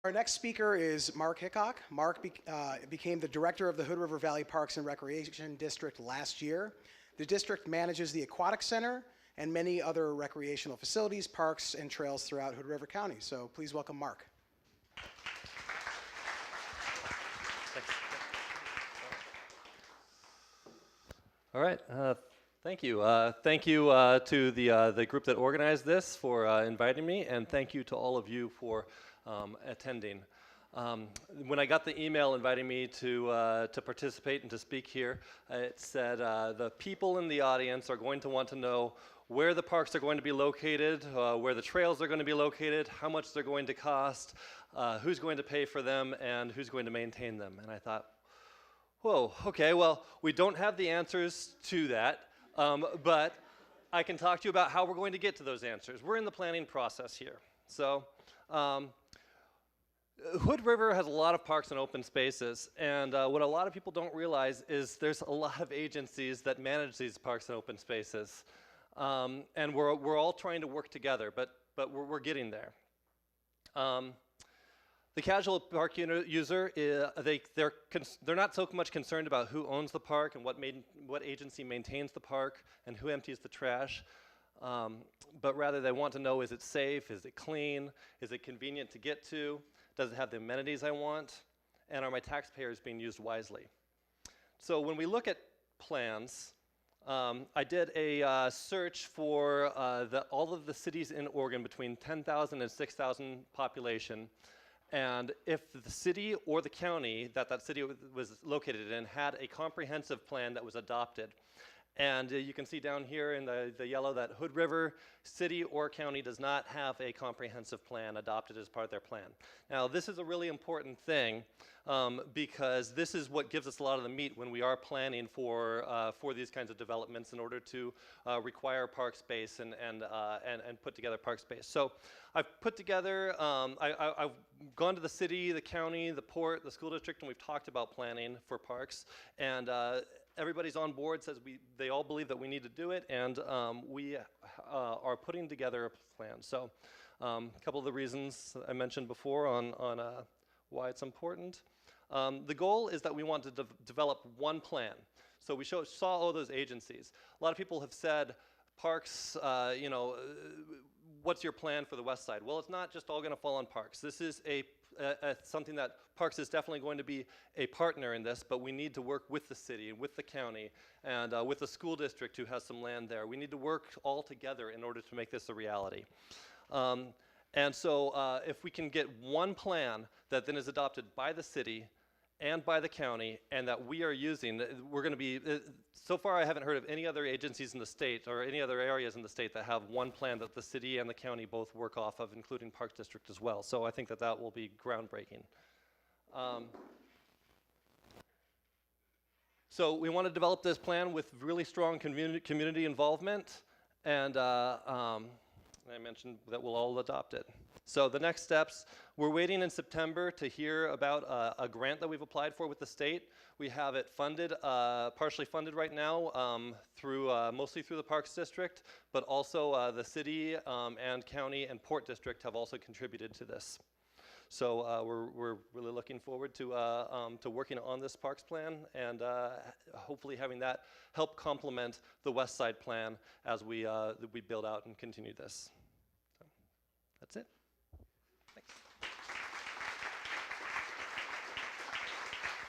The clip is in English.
Our next speaker is Mark Hickok. Mark became the director of the Hood River Valley Parks and Recreation District last year. The district manages the Aquatic Center and many other recreational facilities, parks, and trails throughout Hood River County. So please welcome Mark. All right, thank you. Thank you to the group that organized this for inviting me, and thank you to all of you for attending. When I got the email inviting me to participate and to speak here, it said the people in the audience are going to want to know where the parks are going to be located, where the trails are going to be located, how much they're going to cost, who's going to pay for them, and who's going to maintain them. And I thought, whoa, okay, well, we don't have the answers to that, but I can talk to you about how we're going to get to those answers. We're in the planning process here. So Hood River has a lot of parks and open spaces, and what a lot of people don't realize is there's a lot of agencies that manage these parks and open spaces. And we're all trying to work together, but we're getting there. The casual park user, they're not so much concerned about who owns the park and what agency maintains the park and who empties the trash, but rather they want to know, is it safe, is it clean, is it convenient to get to, does it have the amenities I want, and are my taxpayers being used wisely? So when we look at plans, I did a search for all of the cities in Oregon between 10,000 and 6,000 population. And if the city or the county that city was located in had a comprehensive plan that was adopted. And you can see down here in the yellow that Hood River city or county does not have a comprehensive plan adopted as part of their plan. Now this is a really important thing because this is what gives us a lot of the meat when we are planning for these kinds of developments in order to require park space and put together park space. So I've put together, I've gone to the city, the county, the port, the school district, and we've talked about planning for parks. And everybody's on board, says they all believe that we need to do it, and we are putting together a plan. So a couple of the reasons I mentioned before on why it's important. The goal is that we want to develop one plan. So we saw all those agencies. A lot of people have said, parks, what's your plan for the west side? Well, it's not just all going to fall on parks. This is something that Parks is definitely going to be a partner in this, but we need to work with the city and with the county and with the school district who has some land there. We need to work all together in order to make this a reality. And so if we can get one plan that then is adopted by the city and by the county and that we are using, we're going to be, so far I haven't heard of any other agencies in the state or any other areas in the state that have one plan that the city and the county both work off of, including Parks District as well. So I think that will be groundbreaking. So we want to develop this plan with really strong community involvement, and I mentioned that we'll all adopt it. So the next steps, we're waiting in September to hear about a grant that we've applied for with the state. We have it funded, partially funded right now, mostly through the Parks District, but also the city and county and Port District have also contributed to this. So we're really looking forward to working on this parks plan and hopefully having that help complement the West Side plan as we build out and continue this.